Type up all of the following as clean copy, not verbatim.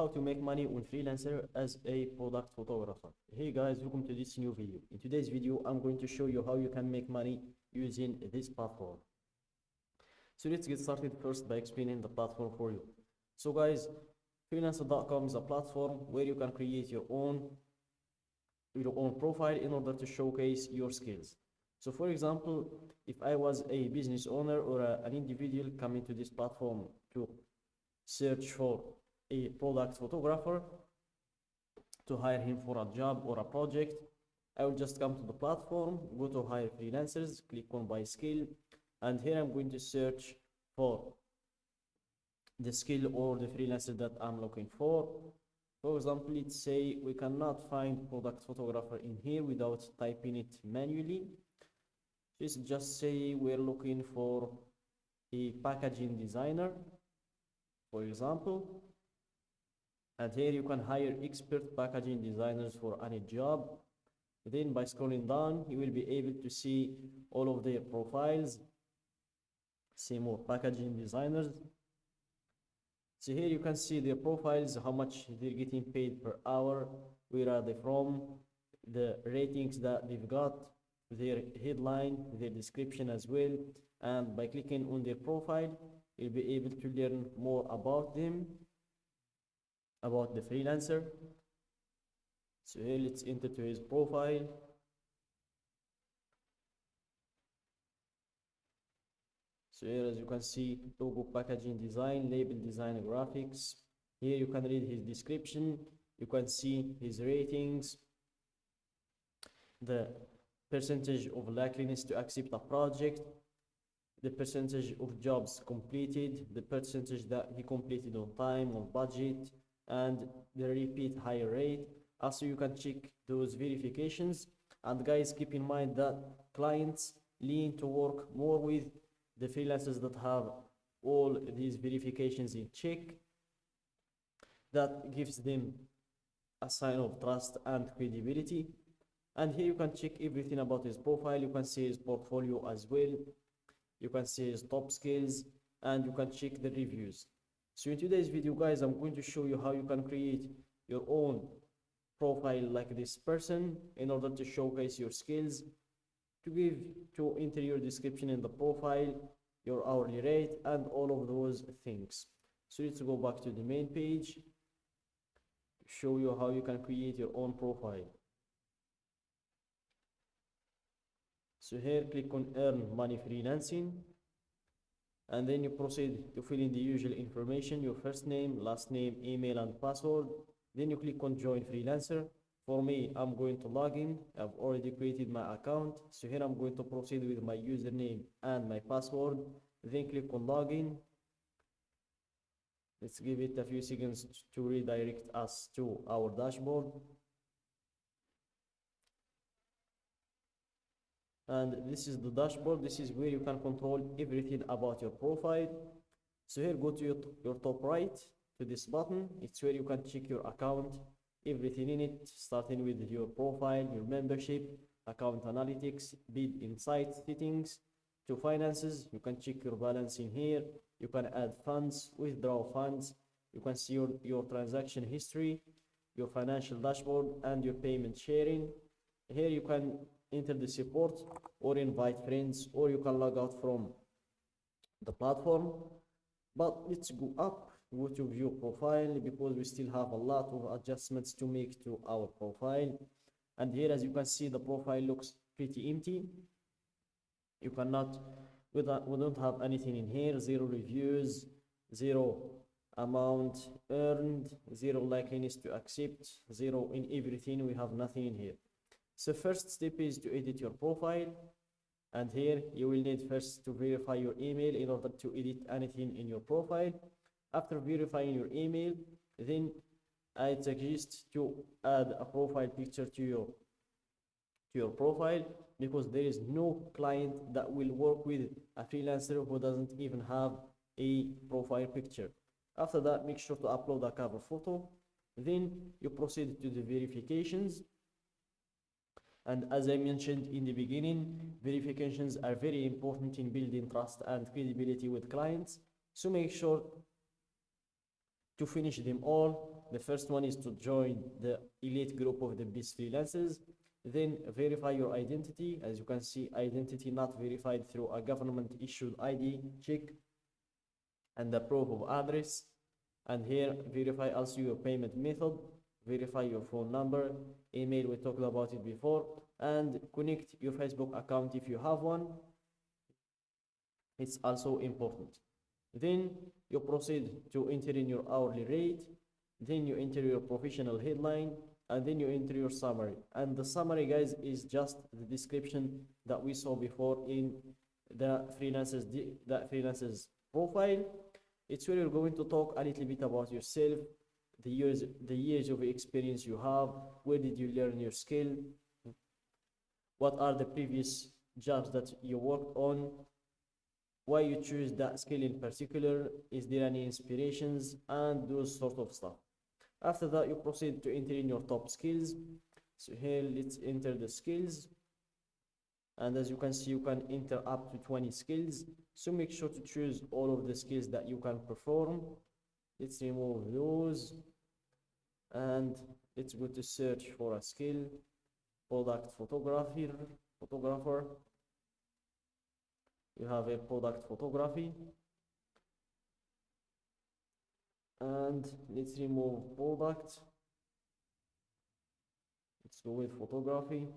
how to make money on Freelancer as a product photographer. Hey guys, welcome to this new video. In today's video, I'm going to show you how you can make money using this platform. So let's get started first by explaining the platform for you. So guys, freelancer.com is a platform where you can create your own profile in order to showcase your skills. So for example, if I was a business owner or an individual coming to this platform to search for a product photographer to hire him for a job or a project, I will just come to the platform, go to hire freelancers, click on by skill, and here I'm going to search for the skill or the freelancer that I'm looking for. For example, let's say we cannot find product photographer in here without typing it manually. Let's just say we're looking for a packaging designer, for example. And here you can hire expert packaging designers for any job. Then by scrolling down, you will be able to see all of their profiles. See more packaging designers. So here you can see their profiles, how much they're getting paid per hour, where are they from, the ratings that they've got, their headline, their description as well. And by clicking on their profile, you'll be able to learn more about them, about the freelancer. So here let's enter to his profile. So here, as you can see, logo packaging design, label design, graphics. Here you can read his description, you can see his ratings, the percentage of likeliness to accept a project, the percentage of jobs completed, the percentage that he completed on time, on budget, and the repeat higher rate. Also, you can check those verifications. And guys, keep in mind that clients lean to work more with the freelancers that have all these verifications in check. That gives them a sign of trust and credibility. And here you can check everything about his profile. You can see his portfolio as well. You can see his top skills, and you can check the reviews. So in today's video, guys, I'm going to show you how you can create your own profile like this person in order to showcase your skills, to enter your description in the profile, your hourly rate, and all of those things. So let's go back to the main page to show you how you can create your own profile. So here, click on Earn Money Freelancing, and then you proceed to fill in the usual information, your first name, last name, email, and password. Then you click on Join Freelancer. For me, I'm going to log in. I've already created my account. So here I'm going to proceed with my username and my password. Then click on Login. Let's give it a few seconds to redirect us to our dashboard. And this is the dashboard. This is where you can control everything about your profile. So here, go to your top right to this button. It's where you can check your account, everything in it, starting with your profile, your membership, account analytics, bid insight settings, to finances. You can check your balance in here. You can add funds, withdraw funds. You can see your transaction history, your financial dashboard, and your payment sharing. Here you can enter the support or invite friends, or you can log out from the platform. But let's go up, go to view profile, because we still have a lot of adjustments to make to our profile. And here, as you can see, the profile looks pretty empty. You cannot, we don't have anything in here. 0 reviews, 0 amount earned, 0 likeliness to accept, 0 in everything. We have nothing in here. So first step is to edit your profile, and here you will need first to verify your email in order to edit anything in your profile. After verifying your email, then I suggest to add a profile picture to your profile, because there is no client that will work with a freelancer who doesn't even have a profile picture. After that, make sure to upload a cover photo. Then you proceed to the verifications. And as I mentioned in the beginning, verifications are very important in building trust and credibility with clients. So make sure to finish them all the first one is to join the elite group of the best freelancers. Then verify your identity. As you can see, identity not verified through a government issued ID check and the proof of address. And here verify also your payment method, verify your phone number, email, we talked about it before, and connect your Facebook account if you have one. It's also important. Then you proceed to enter in your hourly rate, then you enter your professional headline, and then you enter your summary. And the summary, guys, is just the description that we saw before in the freelancer's profile. It's where you're going to talk a little bit about yourself, the years of experience you have, where did you learn your skill, what are the previous jobs that you worked on, why you choose that skill in particular, is there any inspirations, and those sort of stuff. After that, you proceed to enter in your top skills. So here, let's enter the skills. And as you can see, you can enter up to 20 skills. So make sure to choose all of the skills that you can perform. Let's remove those. And let's go to search for a skill, product photographer. You have a product photography. And let's remove product. Let's go with photography.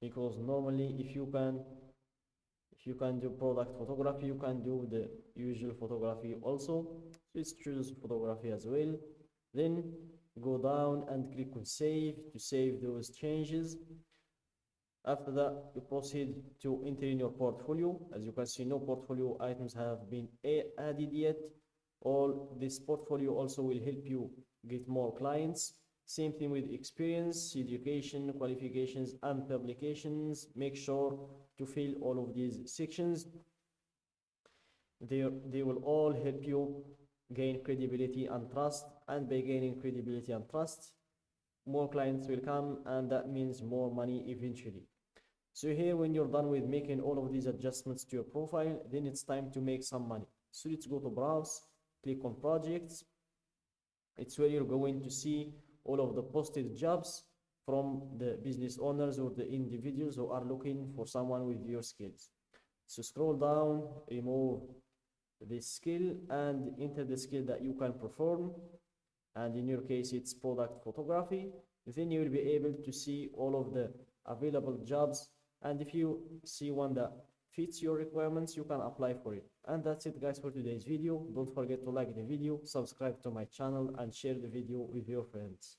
Because normally if you can do product photography, you can do the usual photography also. So let's choose photography as well. Then go down and click on save to save those changes. After that, you proceed to enter in your portfolio. As you can see, no portfolio items have been added yet. All this portfolio also will help you get more clients. Same thing with experience, education, qualifications, and publications. Make sure to fill all of these sections. They will all help you gain credibility and trust. And by gaining credibility and trust, more clients will come, and that means more money eventually. So here, when you're done with making all of these adjustments to your profile, then it's time to make some money. So let's go to browse, click on projects. It's where you're going to see all of the posted jobs from the business owners or the individuals who are looking for someone with your skills. So scroll down, remove this skill, and enter the skill that you can perform. And in your case, it's product photography. Then you will be able to see all of the available jobs. And if you see one that fits your requirements, you can apply for it. And that's it, guys, for today's video. Don't forget to like the video, subscribe to my channel, and share the video with your friends.